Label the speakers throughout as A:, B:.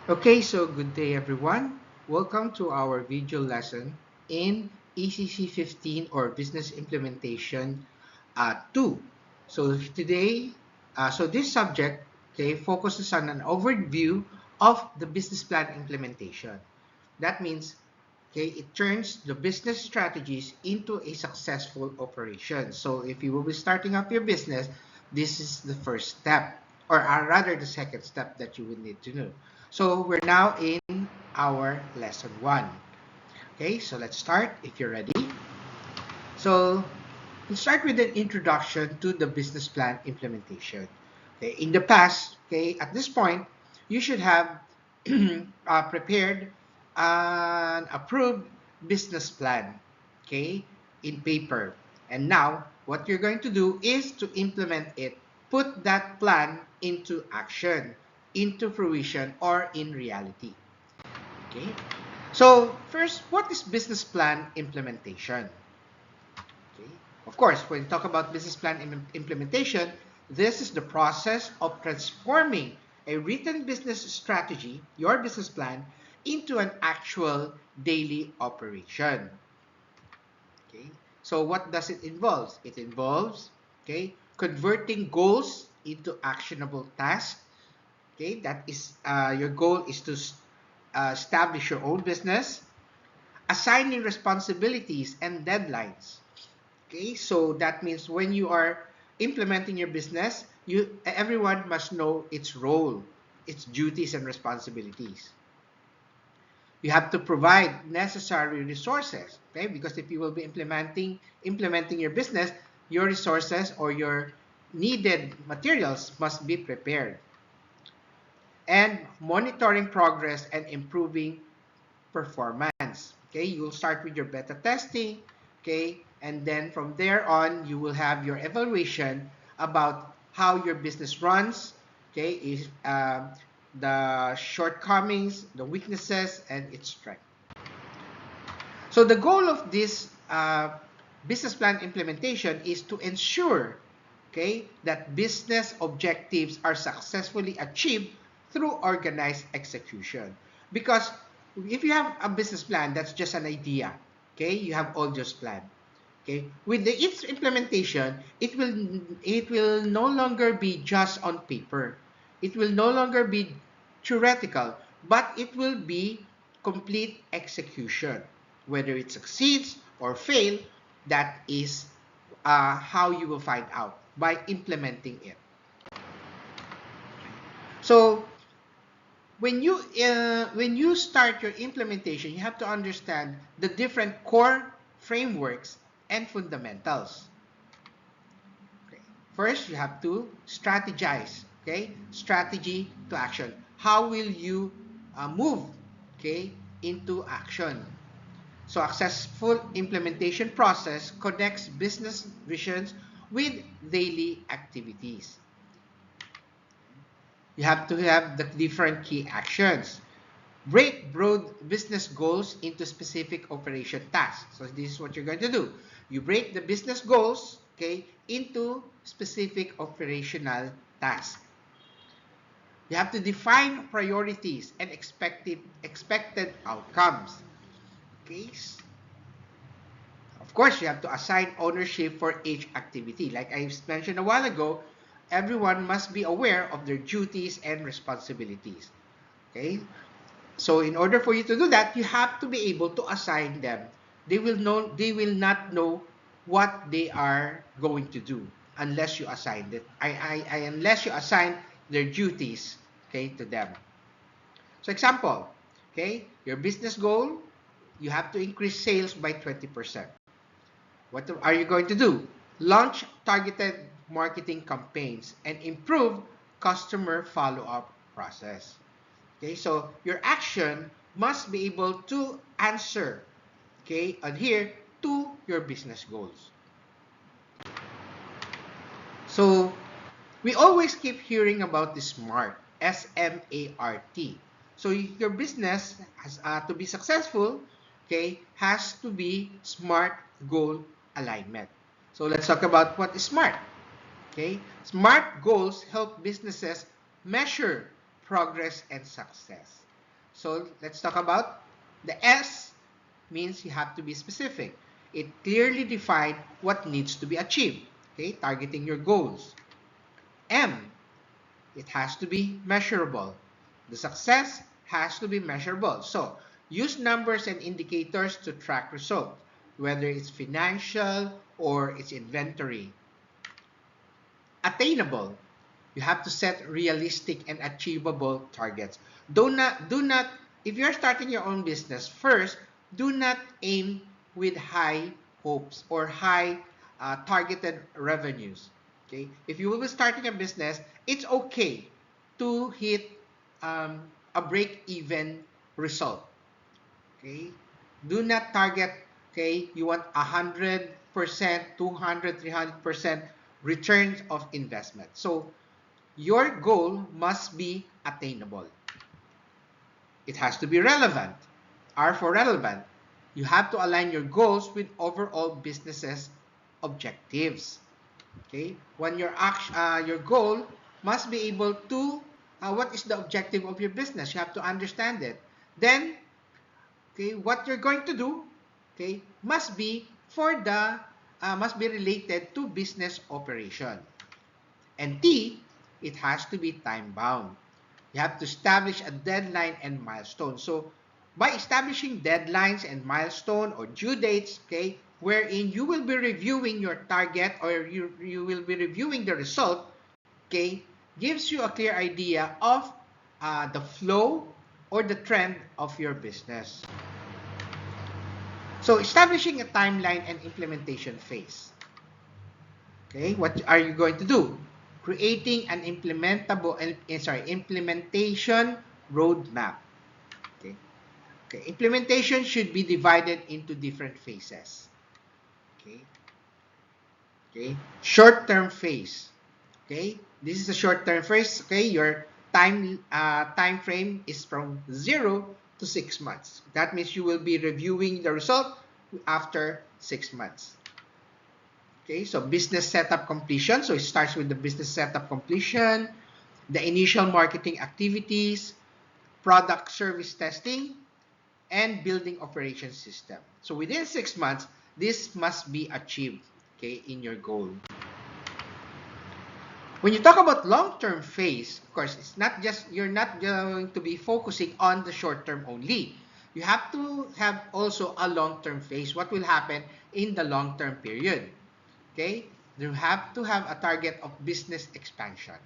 A: Okay, so good day everyone. Welcome to our video lesson in ECC 15 or Business Implementation 2. So today, this subject focuses on an overview of the business plan implementation. That means it turns the business strategies into a successful operation. So if you will be starting up your business, this is the first step, or rather the second step that you will need to know. So we're now in our lesson 1. Okay, so let's start if you're ready. So let's start with an introduction to the business plan implementation. Okay, in the past, at this point, you should have prepared an approved business plan, okay, in paper. And now, what you're going to do is to implement it, put that plan into action, into fruition, or in reality. Okay. So first, what is business plan implementation? Okay. Of course, when you talk about business plan implementation, this is the process of transforming a written business strategy, your business plan, into an actual daily operation. Okay. So what does it involve? It involves converting goals into actionable tasks. Okay, that is your goal is to establish your own business, assigning responsibilities and deadlines. Okay, so that means when you are implementing your business, everyone must know its role, its duties and responsibilities. You have to provide necessary resources, okay? Because if you will be implementing your business, your resources or your needed materials must be prepared. And monitoring progress and improving performance. Okay, you'll start with your beta testing, okay, and then from there on, you will have your evaluation about how your business runs, okay, is the shortcomings, the weaknesses, and its strength. So the goal of this business plan implementation is to ensure, that business objectives are successfully achieved through organized execution. Because if you have a business plan, that's just an idea. Okay, you have all just plan. Okay, with its implementation, it will no longer be just on paper. It will no longer be theoretical, but it will be complete execution. Whether it succeeds or fail, that is how you will find out by implementing it. So when you start your implementation, you have to understand the different core frameworks and fundamentals. Okay. First, you have to strategize. Okay, strategy to action. How will you move? Okay, into action. So, successful implementation process connects business visions with daily activities. You have to have the different key actions. Break broad business goals into specific operation tasks. So this is what you're going to do. You break the business goals, into specific operational tasks. You have to define priorities and expected outcomes. Okay. Of course, you have to assign ownership for each activity. Like I mentioned a while ago, everyone must be aware of their duties and responsibilities. Okay. So in order for you to do that, you have to be able to assign them. They will not know what they are going to do unless you assign it. Unless you assign their duties, to them. So example, your business goal, you have to increase sales by 20%. What are you going to do? Launch targeted marketing campaigns and improve customer follow-up process. Okay, so your action must be able to answer, adhere to your business goals. So we always keep hearing about the SMART, SMART. So your business has to be successful, has to be SMART goal alignment. So let's talk about what is SMART. Okay, SMART goals help businesses measure progress and success. So let's talk about the S. Means you have to be specific. It clearly defines what needs to be achieved. Okay, targeting your goals. M, it has to be measurable. The success has to be measurable. So use numbers and indicators to track results, whether it's financial or it's inventory. Attainable. You have to set realistic and achievable targets. Do not, if you're starting your own business, first, do not aim with high hopes or high targeted revenues. Okay? If you will be starting a business, it's okay to hit a break-even result. Okay? Do not target, okay, you want 100%, 200, 300% returns of investment. So your goal must be attainable. It has to be relevant. R for relevant. You have to align your goals with overall business's objectives. Okay? When your goal must be able to, what is the objective of your business? You have to understand it. Then, okay, what you're going to do, okay, must be must be related to business operation. And T, it has to be time bound. You have to establish a deadline and milestone. So by establishing deadlines and milestone or due dates, okay, wherein you will be reviewing your target or you will be reviewing the result, okay, gives you a clear idea of the flow or the trend of your business. So establishing a timeline and implementation phase. Okay, what are you going to do? Creating an implementation roadmap. Okay. Okay, implementation should be divided into different phases. Okay. Okay, short-term phase. Okay, this is a short-term phase. Okay, your time frame is from 0 to 6 months. That means you will be reviewing the result after 6 months. Okay, so business setup completion. So it starts with the business setup completion, the initial marketing activities, product service testing, and building operation system. So within 6 months, this must be achieved, okay, in your goal. When you talk about long-term phase, of course, it's not just, you're not going to be focusing on the short-term only. You have to have also a long-term phase. What will happen in the long-term period? Okay, you have to have a target of business expansion.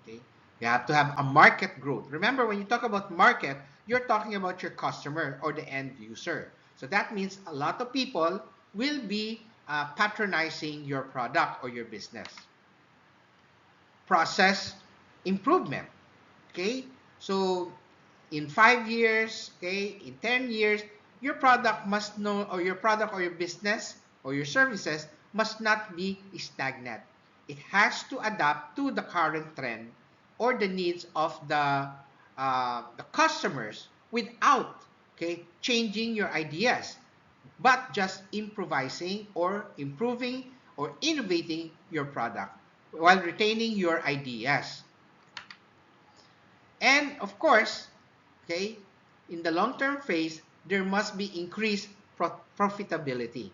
A: Okay, you have to have a market growth. Remember, when you talk about market, you're talking about your customer or the end user. So that means a lot of people will be patronizing your product or your business. Process improvement. Okay, so in 5 years, okay, in 10 years, your product must know, or your product or your business or your services must not be stagnant. It has to adapt to the current trend or the needs of the customers without, okay, changing your ideas, but just improvising or improving or innovating your product while retaining your ideas. And of course, okay, in the long-term phase, there must be increased profitability.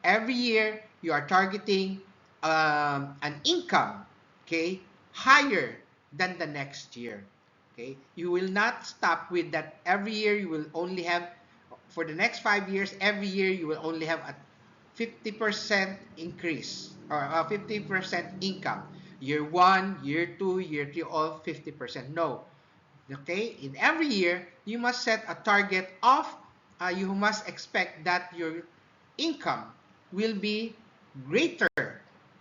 A: Every year, you are targeting an income, okay, higher than the next year. Okay, you will not stop with that. Every year, you will only have, for the next 5 years, every year you will only have a 50% increase or a 50% income. Year 1, year 2, year 3, all 50%. No. Okay, in every year, you must set a target of, you must expect that your income will be greater,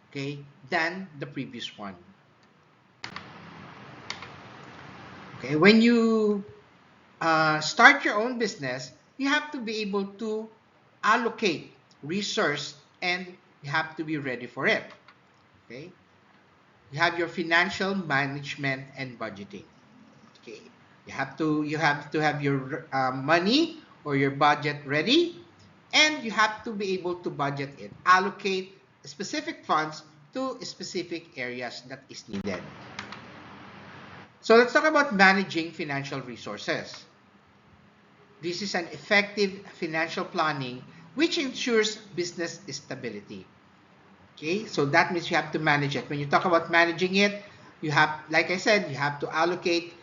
A: okay, than the previous one. Okay, when you start your own business, you have to be able to allocate resource and you have to be ready for it. Okay, you have your financial management and budgeting. Okay, you have to have your money or your budget ready, and you have to be able to budget it, allocate specific funds to specific areas that is needed. So let's talk about managing financial resources. This is an effective financial planning which ensures business stability. Okay, so that means you have to manage it. When you talk about managing it, you have, like I said, you have to allocate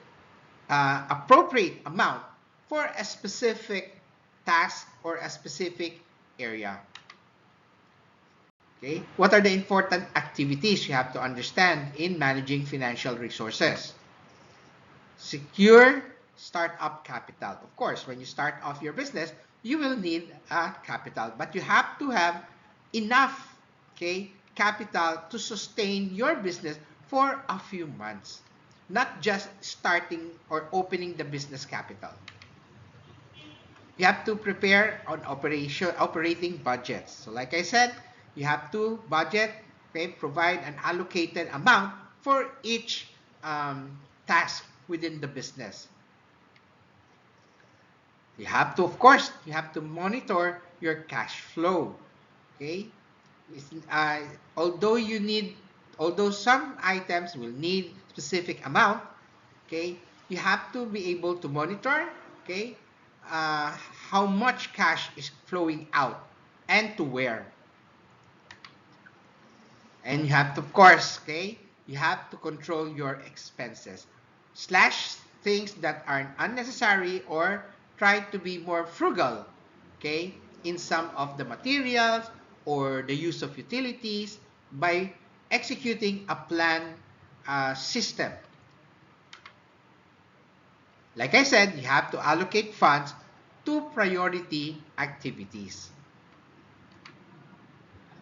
A: appropriate amount for a specific task or a specific area. Okay, what are the important activities you have to understand in managing financial resources? Secure startup capital. Of course, when you start off your business, you will need a capital, but you have to have enough, okay, capital to sustain your business for a few months, not just starting or opening the business capital. You have to prepare on operating budgets. So like I said, you have to budget, okay, provide an allocated amount for each task within the business. You have to, of course, you have to monitor your cash flow. Okay, uh, although you need, although some items will need specific amount, okay, you have to be able to monitor, okay, how much cash is flowing out and to where. And you have to, of course, okay, you have to control your expenses. Slash things that are unnecessary or try to be more frugal, okay, in some of the materials or the use of utilities by executing a plan system. Like I said, you have to allocate funds to priority activities.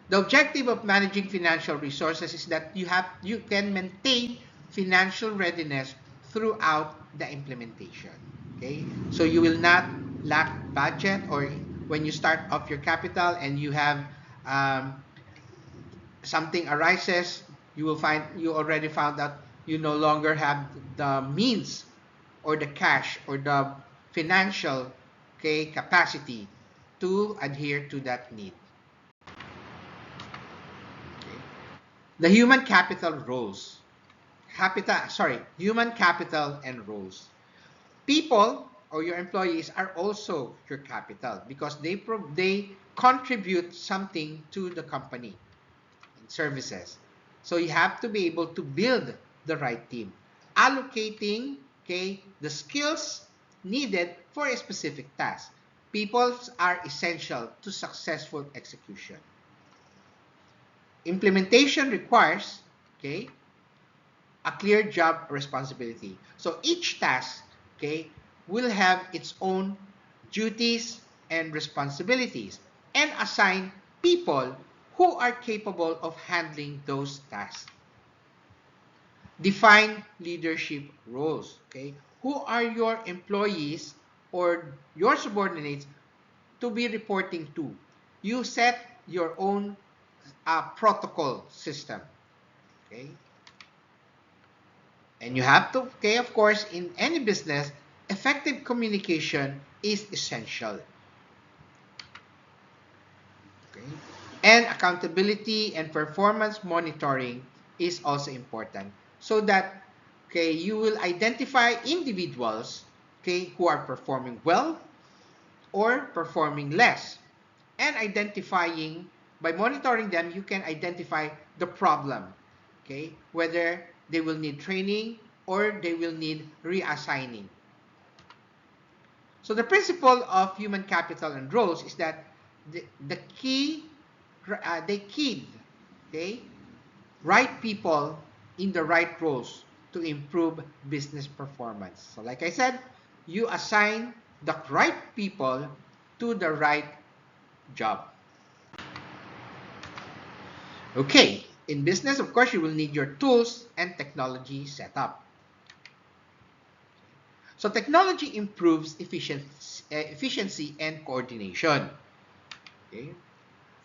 A: The objective of managing financial resources is that you can maintain financial readiness throughout the implementation. Okay, so you will not lack budget, or when you start off your capital and you have um, something arises, you will find you already found out you no longer have the means or the cash or the financial, okay, capacity to adhere to that need. Okay. The human capital roles. Human capital and roles. People or your employees are also your capital because they contribute something to the company and services. So you have to be able to build the right team, allocating, okay, the skills needed for a specific task. People are essential to successful execution. Implementation requires, okay, a clear job responsibility. So each task, okay, will have its own duties and responsibilities and assign people who are capable of handling those tasks. Define leadership roles, okay? Who are your employees or your subordinates to be reporting to? You set your own protocol system, okay? And you have to, okay, of course, in any business, effective communication is essential. Okay? And accountability and performance monitoring is also important. So that, okay, you will identify individuals, okay, who are performing well or performing less. And identifying, by monitoring them, you can identify the problem, okay, whether they will need training or they will need reassigning. So the principle of human capital and roles is that the key, they keyed, okay, right people in the right roles to improve business performance. So like I said, you assign the right people to the right job. Okay, in business, of course, you will need your tools and technology setup. So technology improves efficiency and coordination. Okay,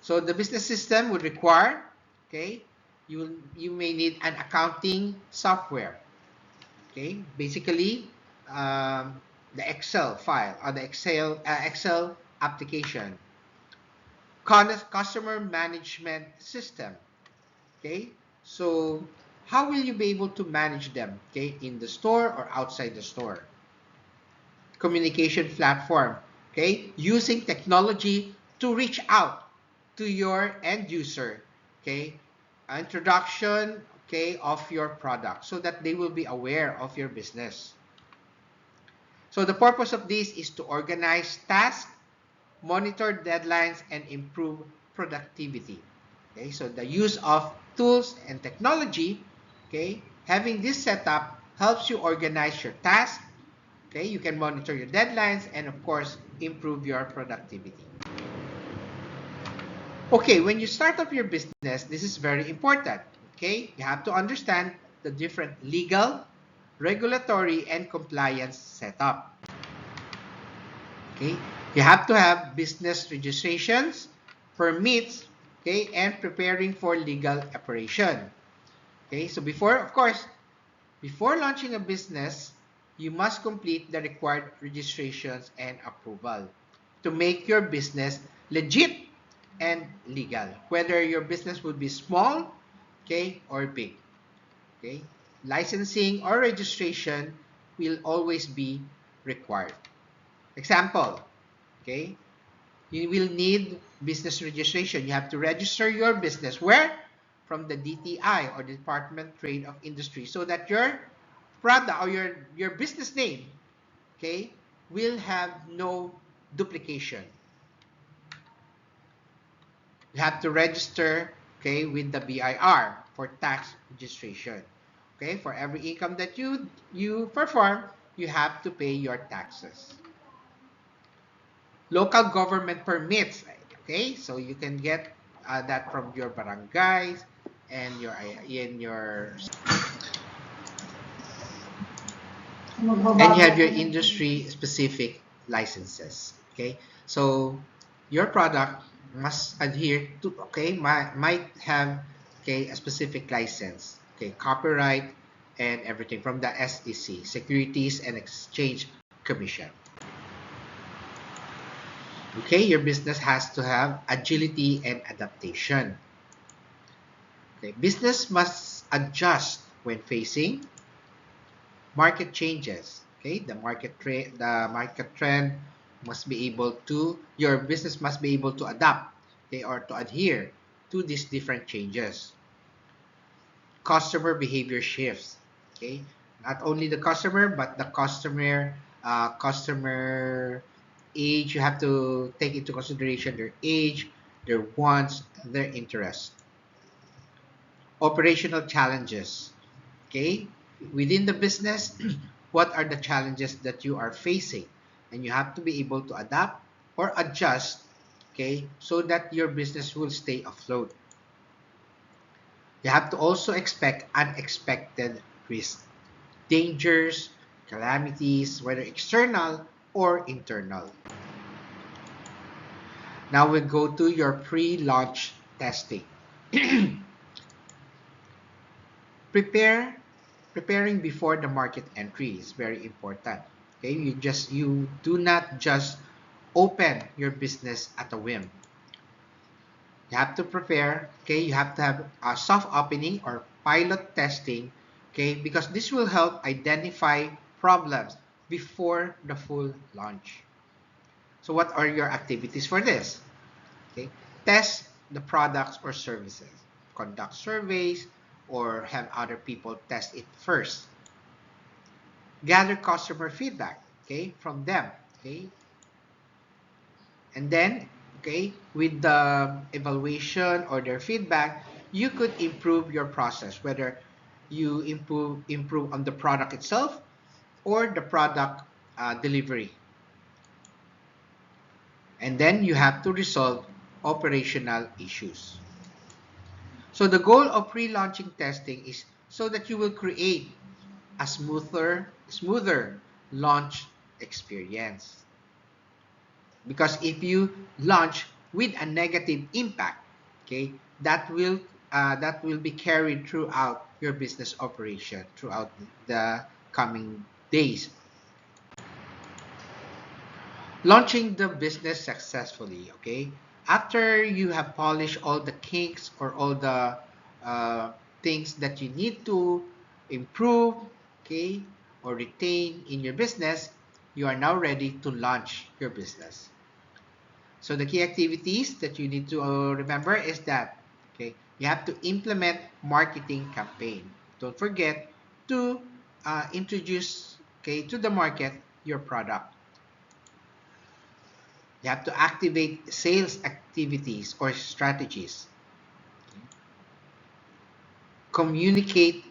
A: so the business system would require, okay, you may need an accounting software. Okay, basically the Excel file or the Excel application, customer management system. Okay, so how will you be able to manage them, okay, in the store or outside the store? Communication platform, okay, using technology to reach out to your end user, okay, introduction, okay, of your product so that they will be aware of your business. So the purpose of this is to organize tasks, monitor deadlines, and improve productivity. Okay, so the use of tools and technology, okay, having this setup helps you organize your tasks. Okay, you can monitor your deadlines and of course improve your productivity. Okay, when you start up your business, this is very important. Okay, you have to understand the different legal, regulatory, and compliance setup. Okay, you have to have business registrations, permits, okay, and preparing for legal operation. Okay, so before, of course, before launching a business, you must complete the required registrations and approval to make your business legit and legal, whether your business would be small, okay, or big. Okay, licensing or registration will always be required. Example, okay, you will need business registration. You have to register your business where? From the DTI or Department Trade of Industry, so that your product or your business name, okay, will have no duplication. You have to register, okay, with the BIR for tax registration. Okay, for every income that you perform, you have to pay your taxes. Local government permits, okay, so you can get that from your barangays and your and you have your industry specific licenses. Okay, so your product must adhere to, okay, might have, okay, a specific license, okay, copyright and everything from the SEC, Securities and Exchange Commission. Okay, your business has to have agility and adaptation. Okay, business must adjust when facing market changes. Okay, the market trend must be able to, your business must be able to adapt, okay, or to adhere to these different changes. Customer behavior shifts. Okay, not only the customer but the customer age. You have to take into consideration their age, their wants, their interests. Operational challenges. Okay, within the business, what are the challenges that you are facing, and you have to be able to adapt or adjust, okay, so that your business will stay afloat. You have to also expect unexpected risks, dangers, calamities, whether external or internal. Now we go to your pre-launch testing. Prepare Preparing before the market entry is very important. Okay, you do not just open your business at a whim. You have to prepare, okay, you have to have a soft opening or pilot testing, okay, because this will help identify problems before the full launch. So what are your activities for this? Okay, test the products or services, conduct surveys, or have other people test it first. Gather customer feedback, okay, from them, okay, and then, okay, with the evaluation or their feedback, you could improve your process, whether you improve on the product itself or the product delivery. And then you have to resolve operational issues. So the goal of pre-launching testing is so that you will create a smoother launch experience. Because if you launch with a negative impact, okay, that will be carried throughout your business operation throughout the coming days. Launching the business successfully, okay, after you have polished all the kinks or all the uh, things that you need to improve, okay, or retain in your business, you are now ready to launch your business. So the key activities that you need to remember is that, okay, you have to implement marketing campaign. Don't forget to introduce, okay, to the market your product. You have to activate sales activities or strategies. Communicate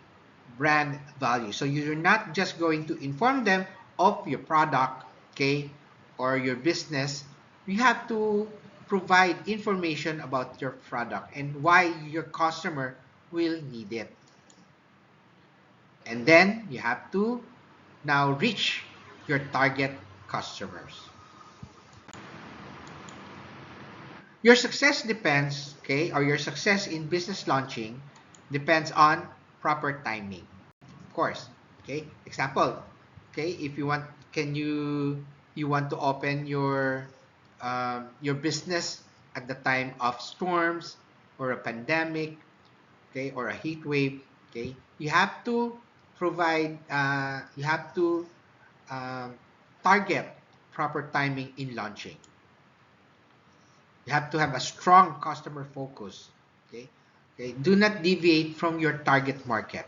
A: brand value. So you're not just going to inform them of your product, okay, or your business. You have to provide information about your product and why your customer will need it. And then you have to now reach your target customers. Your success depends, okay, or your success in business launching depends on proper timing. Of course, okay. Example, okay, if you want, can you want to open your business at the time of storms or a pandemic, okay, or a heat wave, okay, you have to provide, you have to um, target proper timing in launching. You have to have a strong customer focus. Okay? Okay. Do not deviate from your target market.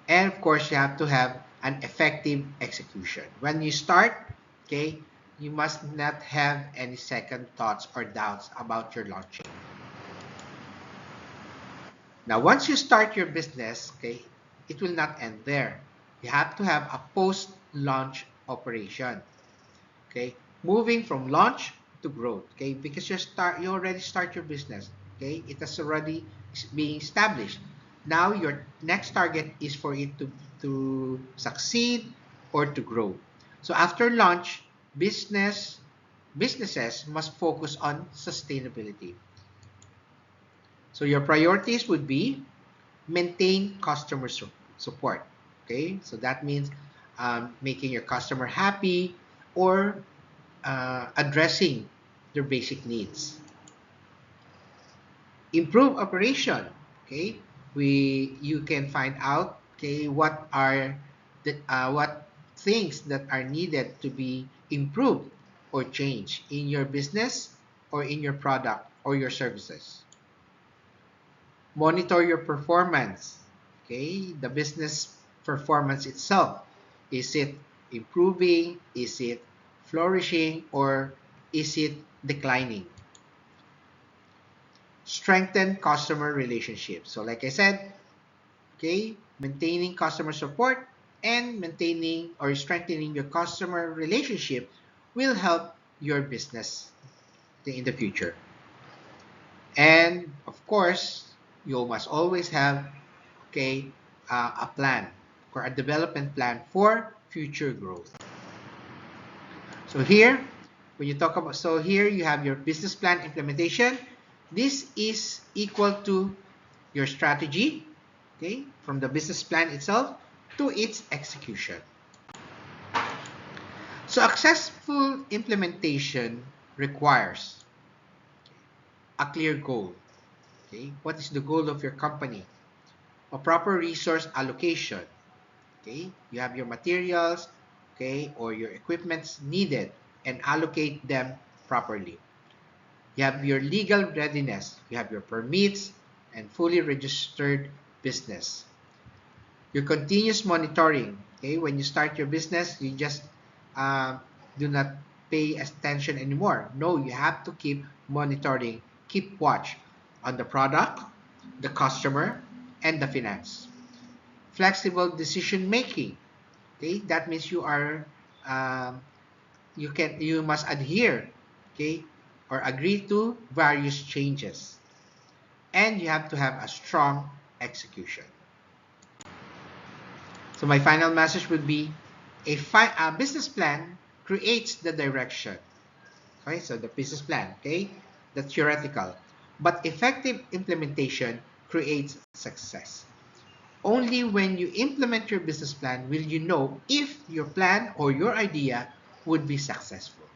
A: And of course, you have to have an effective execution. When you start, okay, you must not have any second thoughts or doubts about your launching. Now, once you start your business, okay, it will not end there. You have to have a post-launch operation. Okay, moving from launch to growth, okay, because you already start your business, okay, it has already being established. Now your next target is for it to succeed or to grow. So after launch, businesses must focus on sustainability. So your priorities would be maintain customer support. Okay, so that means making your customer happy or addressing their basic needs. Improve operation. Okay, you can find out, okay, what are the what things that are needed to be improved or changed in your business or in your product or your services. Monitor your performance. Okay, the business performance itself. Is it improving? Is it flourishing? Or is it declining? Strengthen customer relationships. So like I said, okay, maintaining customer support and maintaining or strengthening your customer relationship will help your business in the future. And of course, you must always have, okay, a plan or a development plan for future growth. So here, when you talk about, so here you have your business plan implementation. This is equal to your strategy, okay, from the business plan itself to its execution. So successful implementation requires a clear goal. Okay, what is the goal of your company? A proper resource allocation. Okay, you have your materials, okay, or your equipments needed and allocate them properly. You have your legal readiness. You have your permits and fully registered business. Your continuous monitoring. Okay, when you start your business, you just uh, do not pay attention anymore. No, you have to keep monitoring, keep watch on the product, the customer, and the finance. Flexible decision making. Okay, that means um, you must adhere, okay, or agree to various changes, and you have to have a strong execution. So my final message would be a business plan creates the direction. Okay, so the business plan, okay, that's theoretical, but effective implementation creates success. Only when you implement your business plan will you know if your plan or your idea would be successful.